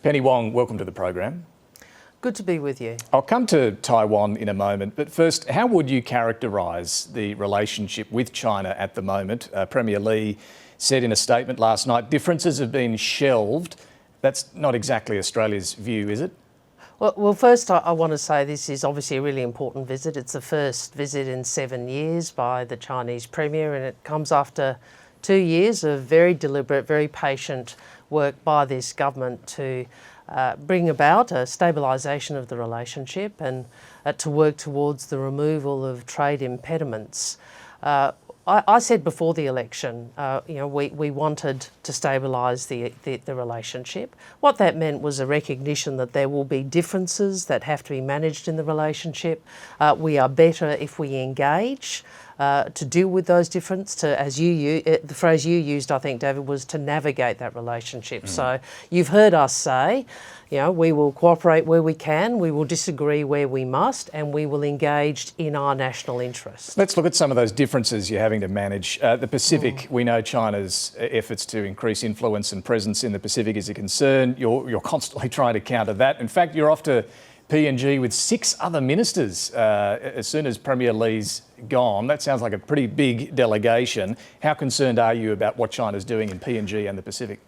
Penny Wong, welcome to the program. Good to be with you. I'll come to Taiwan in a moment, but first, how would you characterise the relationship with China at the moment? Premier Lee said in a statement last night, differences have been shelved. That's not exactly Australia's view, is it? Well, first I want to say this is obviously a really important visit. It's the first visit in 7 years by the Chinese Premier, and it comes after 2 years of very deliberate, very patient work by this government to bring about a stabilisation of the relationship and to work towards the removal of trade impediments. I said before the election, we wanted to stabilise the relationship. What that meant was a recognition that there will be differences that have to be managed in the relationship. We are better if we engage to deal with those differences. The phrase you used, I think, David, was to navigate that relationship. So you've heard us say, we will cooperate where we can, we will disagree where we must, and we will engage in our national interest. Let's look at some of those differences you're having to manage. The Pacific, we know China's efforts to increase influence and presence in the Pacific is a concern. You're constantly trying to counter that. In fact, you're off to PNG with 6 other ministers as soon as Premier Lee's gone. That sounds like a pretty big delegation. How concerned are you about what China's doing in PNG and the Pacific?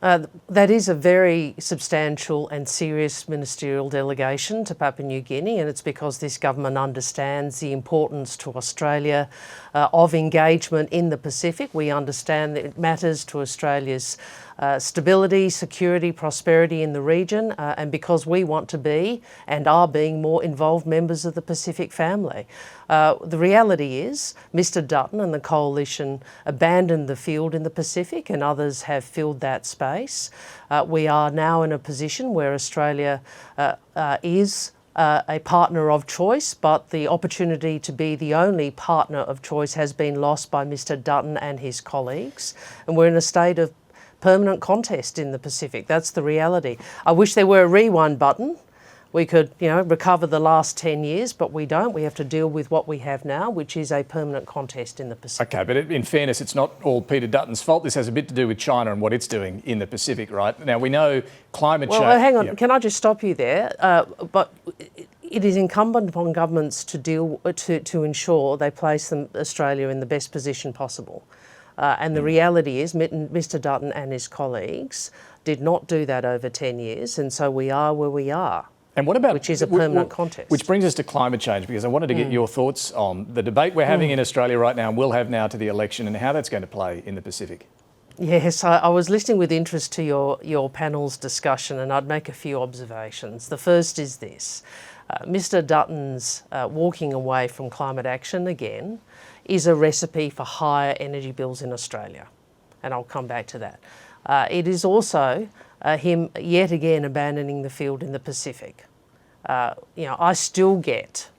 That is a very substantial and serious ministerial delegation to Papua New Guinea, and it's because this government understands the importance to Australia of engagement in the Pacific. We understand that it matters to Australia's stability, security, prosperity in the region, and because we want to be and are being more involved members of the Pacific family. The reality is Mr Dutton and the coalition abandoned the field in the Pacific, and others have filled that space. We are now in a position where Australia is a partner of choice, but the opportunity to be the only partner of choice has been lost by Mr Dutton and his colleagues, and we're in a state of permanent contest in the Pacific. That's the reality. I wish there were a rewind button. We could, recover the last 10 years, but we don't. We have to deal with what we have now, which is a permanent contest in the Pacific. Okay, but in fairness, it's not all Peter Dutton's fault. This has a bit to do with China and what it's doing in the Pacific, right? Now, we know climate change... Well, hang on. Can I just stop you there? But it is incumbent upon governments to ensure they place Australia in the best position possible. And the reality is Mr Dutton and his colleagues did not do that over 10 years, and so we are where we are. And what about, which is a permanent contest. Which brings us to climate change, because I wanted to get your thoughts on the debate we're having in Australia right now and will have now to the election, and how that's going to play in the Pacific. Yes, I was listening with interest to your panel's discussion, and I'd make a few observations. The first is this. Mr Dutton's walking away from climate action again is a recipe for higher energy bills in Australia, and I'll come back to that. It is also him yet again abandoning the field in the Pacific. I still get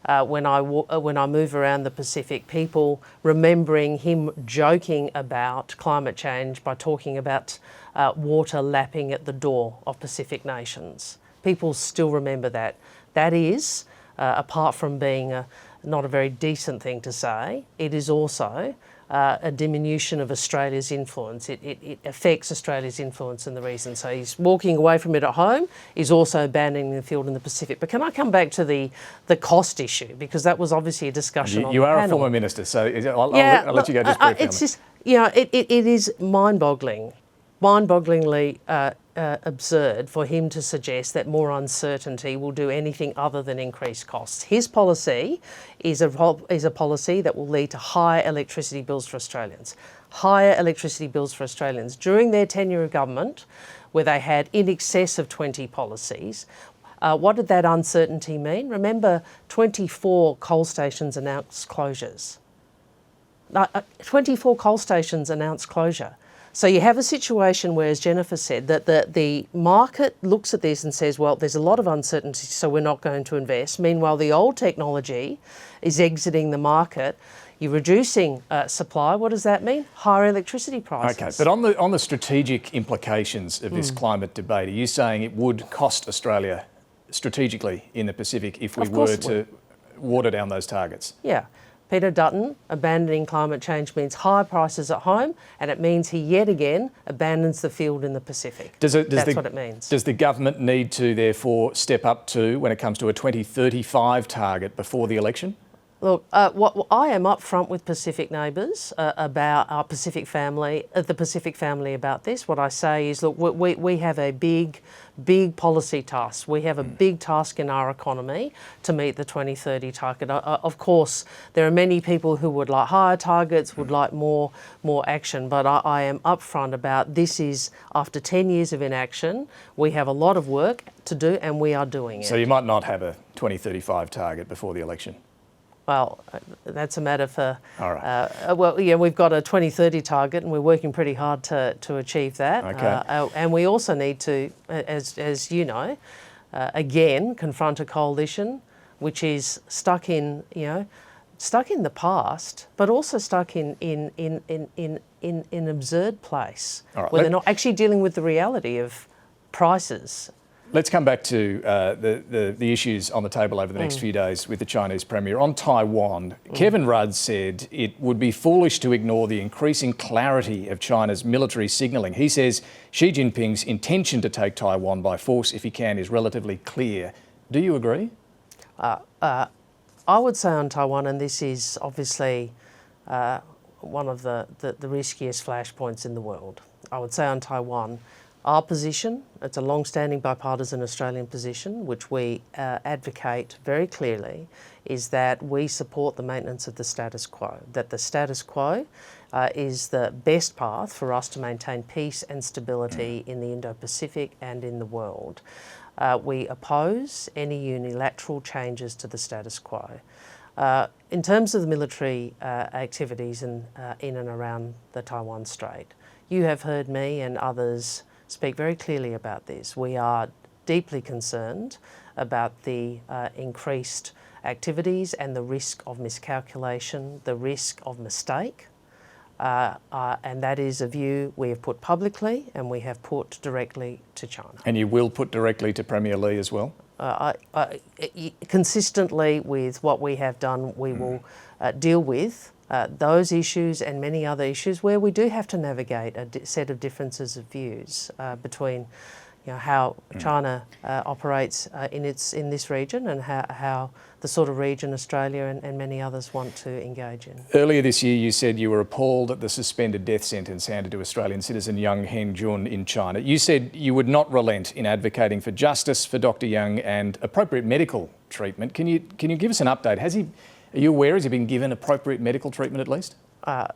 when I move around the Pacific, people remembering him joking about climate change by talking about water lapping at the door of Pacific nations. People still remember that. That is, apart from being not a very decent thing to say, it is also a diminution of Australia's influence. It affects Australia's influence in the region. So he's walking away from it at home. He's also abandoning the field in the Pacific. But can I come back to the cost issue? Because that was obviously a discussion on the panel. You are a former minister, so I'll let you go just briefly. It's just, it is mind-bogglingly absurd for him to suggest that more uncertainty will do anything other than increase costs. His policy is a policy that will lead to higher electricity bills for Australians. Higher electricity bills for Australians. During their tenure of government, where they had in excess of 20 policies, what did that uncertainty mean? Remember, 24 coal stations announced closures. 24 coal stations announced closure. So you have a situation where, as Jennifer said, that the market looks at this and says, well, there's a lot of uncertainty, so we're not going to invest. Meanwhile, the old technology is exiting the market. You're reducing supply. What does that mean? Higher electricity prices. Okay, but on the strategic implications of this climate debate, are you saying it would cost Australia strategically in the Pacific if we were to water down those targets? Yeah. Peter Dutton, abandoning climate change means high prices at home, and it means he yet again abandons the field in the Pacific. That's what it means. Does the government need to therefore step up to, when it comes to a 2035 target before the election? Look, I am upfront with Pacific neighbours about our Pacific family, the Pacific family about this. What I say is, look, we have a big policy task. We have a big task in our economy to meet the 2030 target. Of course, there are many people who would like higher targets, would like more action, but I am upfront about this is, after 10 years of inaction, we have a lot of work to do and we are doing it. So you might not have a 2035 target before the election? Well, that's a matter for... All right. Well, yeah, we've got a 2030 target and we're working pretty hard to achieve that. Okay. And we also need to, as you know, again, confront a coalition which is stuck in the past, but also stuck in an absurd place where they're not actually dealing with the reality of prices. Let's come back to the issues on the table over the next few days with the Chinese Premier. On Taiwan, Kevin Rudd said it would be foolish to ignore the increasing clarity of China's military signalling. He says Xi Jinping's intention to take Taiwan by force, if he can, is relatively clear. Do you agree? I would say on Taiwan, and this is obviously one of the riskiest flashpoints in the world, I would say on Taiwan, our position, it's a long-standing bipartisan Australian position, which we advocate very clearly, is that we support the maintenance of the status quo, that the status quo is the best path for us to maintain peace and stability in the Indo-Pacific and in the world. We oppose any unilateral changes to the status quo. In terms of the military activities in and around the Taiwan Strait, you have heard me and others speak very clearly about this. We are deeply concerned about the increased activities and the risk of miscalculation, the risk of mistake, and that is a view we have put publicly and we have put directly to China. And you will put directly to Premier Li as well? Consistently with what we have done, we will deal with those issues and many other issues where we do have to navigate a set of differences of views between how China operates in this region and how the sort of region Australia and many others want to engage in. Earlier this year you said you were appalled at the suspended death sentence handed to Australian citizen Yang Hengjun in China. You said you would not relent in advocating for justice for Dr Yang and appropriate medical treatment. Can you give us an update? Are you aware, has he been given appropriate medical treatment at least?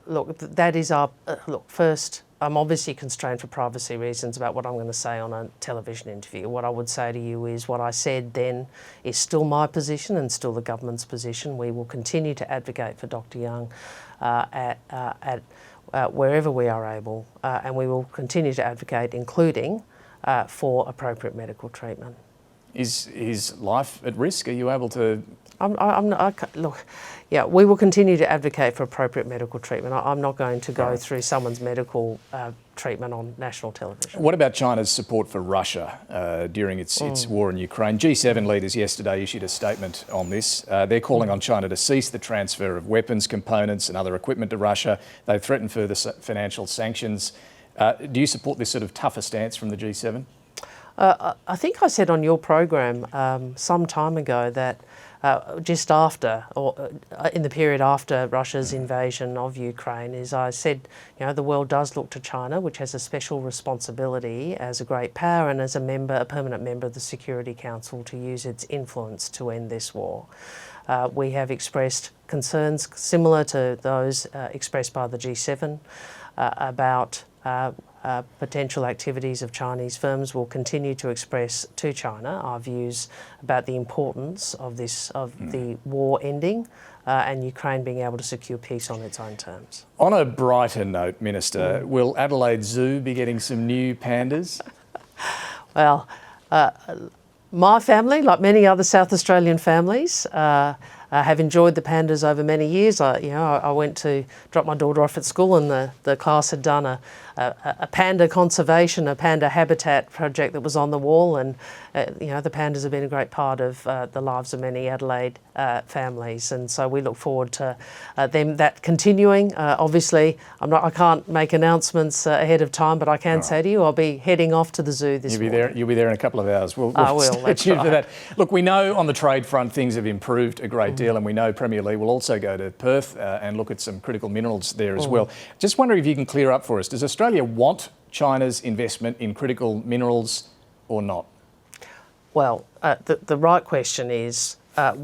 Look, that is our... look, first, I'm obviously constrained for privacy reasons about what I'm going to say on a television interview. What I would say to you is what I said then is still my position and still the government's position. We will continue to advocate for Dr Yang at wherever we are able, and we will continue to advocate, including for appropriate medical treatment. Is his life at risk? Are you able to... Look, yeah, we will continue to advocate for appropriate medical treatment. I'm not going to go through someone's medical treatment on national television. What about China's support for Russia during its war in Ukraine? G7 leaders yesterday issued a statement on this. They're calling on China to cease the transfer of weapons, components and other equipment to Russia. They've threatened further financial sanctions. Do you support this sort of tougher stance from the G7? I think I said on your program some time ago that just after, or in the period after Russia's invasion of Ukraine, is I said, the world does look to China, which has a special responsibility as a great power and as a permanent member of the Security Council to use its influence to end this war. We have expressed concerns similar to those expressed by the G7 about potential activities of Chinese firms. Will continue to express to China our views about the importance of the war ending and Ukraine being able to secure peace on its own terms. On a brighter note, Minister, will Adelaide Zoo be getting some new pandas? Well, my family, like many other South Australian families, have enjoyed the pandas over many years. I went to drop my daughter off at school, and the class had done a panda conservation, a panda habitat project that was on the wall, and the pandas have been a great part of the lives of many Adelaide families, and so we look forward to that continuing. Obviously, I can't make announcements ahead of time, but I can say to you, I'll be heading off to the zoo this morning. You'll be there in a couple of hours. We'll I will. stay tuned for that. Look, we know on the trade front things have improved a great deal, and we know Premier Lee will also go to Perth and look at some critical minerals there as well. Just wondering if you can clear up for us, does Australia want China's investment in critical minerals or not? Well, the right question is, what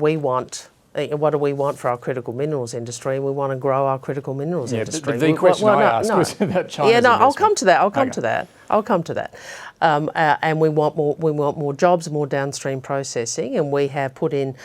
do we want for our critical minerals industry? We want to grow our critical minerals industry. But the question I asked was about China's investment. I'll come to that. I'll come to that. And we want more jobs, more downstream processing, and we have put in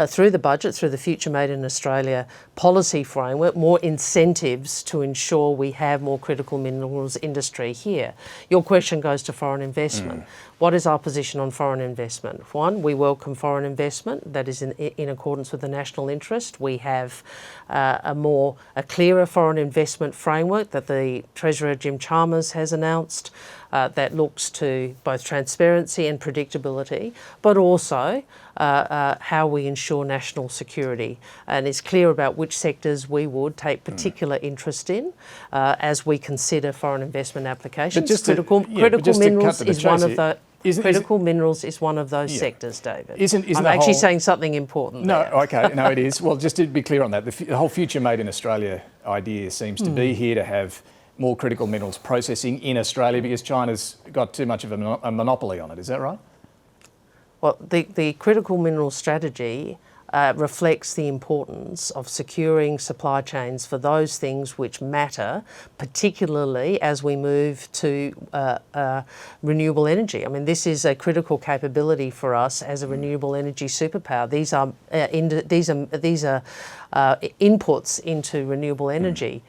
through the budget, through the Future Made in Australia policy framework, more incentives to ensure we have more critical minerals industry here. Your question goes to foreign investment. What is our position on foreign investment? One, we welcome foreign investment that is in accordance with the national interest. We have a clearer foreign investment framework that the Treasurer Jim Chalmers has announced that looks to both transparency and predictability, but also how we ensure national security, and is clear about which sectors we would take particular interest in as we consider foreign investment applications. Critical minerals is one of the. Critical minerals is one of those sectors, David. I'm actually saying something important there. Okay, no, it is. Well, just to be clear on that, the whole Future Made in Australia idea seems to be here to have more critical minerals processing in Australia because China's got too much of a monopoly on it. Is that right? Well, the critical minerals strategy reflects the importance of securing supply chains for those things which matter, particularly as we move to renewable energy. I mean, this is a critical capability for us as a renewable energy superpower. These are inputs into renewable energy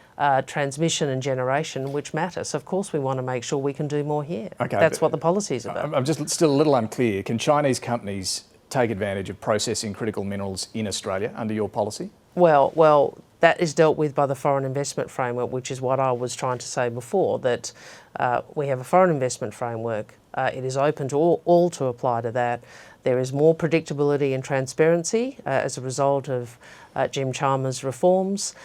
transmission and generation, which matter. So, of course, we want to make sure we can do more here. Okay, that's what the policy is about. I'm just still a little unclear. Can Chinese companies take advantage of processing critical minerals in Australia under your policy? Well, that is dealt with by the foreign investment framework, which is what I was trying to say before, that we have a foreign investment framework. It is open to all to apply to that. There is more predictability and transparency as a result of Jim Chalmers' reforms.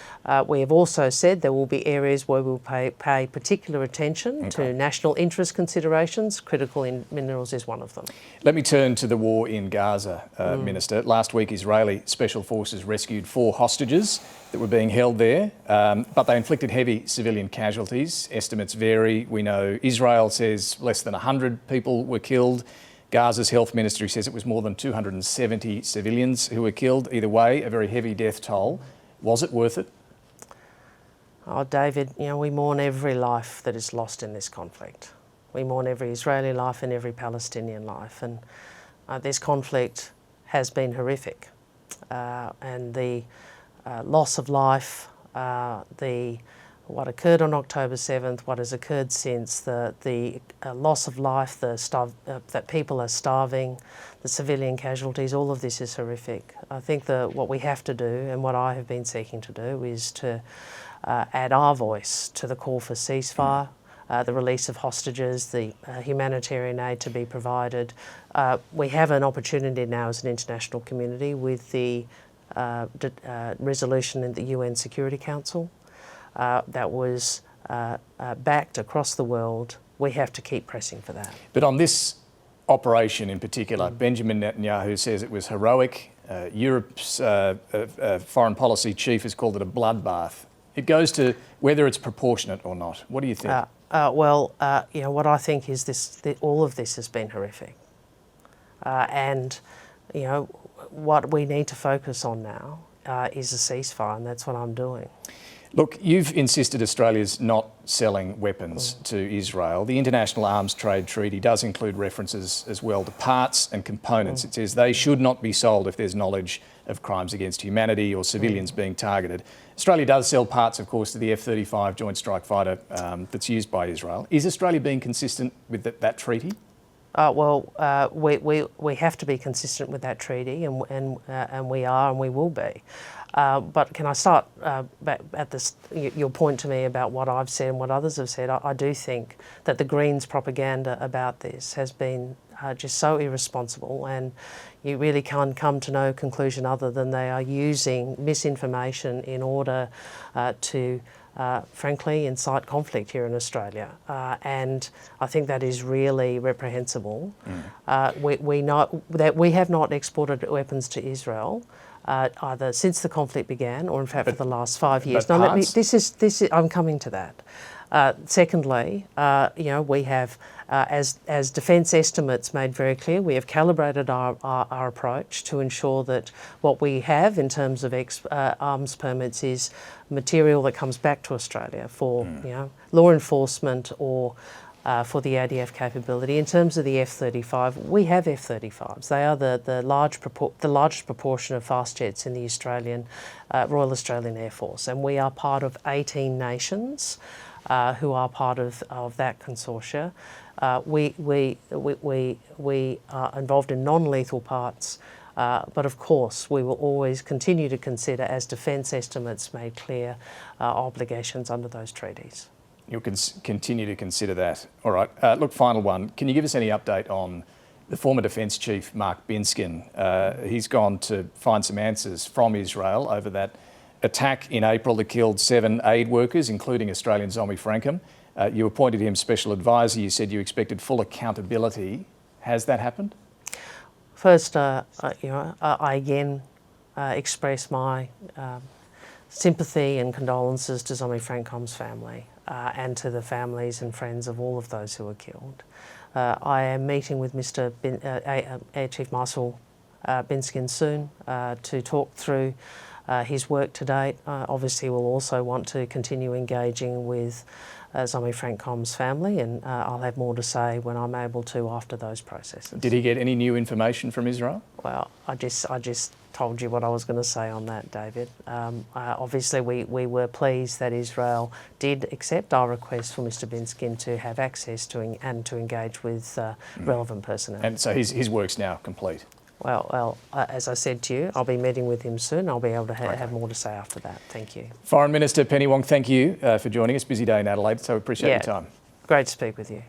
We have also said there will be areas where we'll pay particular attention to national interest considerations. Critical minerals is one of them. Let me turn to the war in Gaza, Minister. Last week, Israeli Special Forces rescued 4 hostages that were being held there, but they inflicted heavy civilian casualties. Estimates vary. We know Israel says less than 100 people were killed. Gaza's health ministry says it was more than 270 civilians who were killed. Either way, a very heavy death toll. Was it worth it? Oh, David, we mourn every life that is lost in this conflict. We mourn every Israeli life and every Palestinian life. And this conflict has been horrific. And the loss of life, what occurred on October 7th, what has occurred since, the loss of life, that people are starving, the civilian casualties, all of this is horrific. I think what we have to do, and what I have been seeking to do, is to add our voice to the call for ceasefire, the release of hostages, the humanitarian aid to be provided. We have an opportunity now as an international community with the resolution in the UN Security Council that was backed across the world. We have to keep pressing for that. But on this operation in particular, Benjamin Netanyahu says it was heroic. Europe's foreign policy chief has called it a bloodbath. It goes to whether it's proportionate or not. What do you think? What I think is all of this has been horrific. And what we need to focus on now is a ceasefire, and that's what I'm doing. Look, you've insisted Australia's not selling weapons to Israel. The International Arms Trade Treaty does include references as well to parts and components. It says they should not be sold if there's knowledge of crimes against humanity or civilians being targeted. Australia does sell parts, of course, to the F-35 Joint Strike Fighter that's used by Israel. Is Australia being consistent with that treaty? We have to be consistent with that treaty, and we are, and we will be. But can I start back at this, your point to me about what I've said and what others have said? I do think that the Greens' propaganda about this has been just so irresponsible, and you really can't come to no conclusion other than they are using misinformation in order to frankly incite conflict here in Australia, and I think that is really reprehensible. We know that we have not exported weapons to Israel either since the conflict began or in fact for the last 5 years. Now let me, this is I'm coming to that. Secondly, we have, as defence estimates made very clear, we have calibrated our approach to ensure that what we have in terms of arms permits is material that comes back to Australia for law enforcement or for the ADF capability. In terms of the F-35, we have F-35s. They are the largest proportion of fast jets in the Royal Australian Air Force, and we are part of 18 nations who are part of that consortia. We are involved in non-lethal parts, but of course we will always continue to consider, as defence estimates made clear, obligations under those treaties. You'll continue to consider that. All right. Look, final one. Can you give us any update on the former Defence Chief, Mark Binskin? He's gone to find some answers from Israel over that attack in April that killed 7 aid workers, including Australian Zombie Frankham. You appointed him special advisor. You said you expected full accountability. Has that happened? First, I again express my sympathy and condolences to Zombie Frankham's family and to the families and friends of all of those who were killed. I am meeting with Mr. Air Chief Marshal Binskin soon to talk through his work to date. Obviously, we'll also want to continue engaging with Zombie Frankham's family, and I'll have more to say when I'm able to after those processes. Did he get any new information from Israel? Well, I just told you what I was going to say on that, David. Obviously, we were pleased that Israel did accept our request for Mr. Binskin to have access to and to engage with relevant personnel. And so his work's now complete? Well, as I said to you, I'll be meeting with him soon. I'll be able to have more to say after that. Thank you. Foreign Minister Penny Wong, thank you for joining us. Busy day in Adelaide, so appreciate your time. Great to speak with you.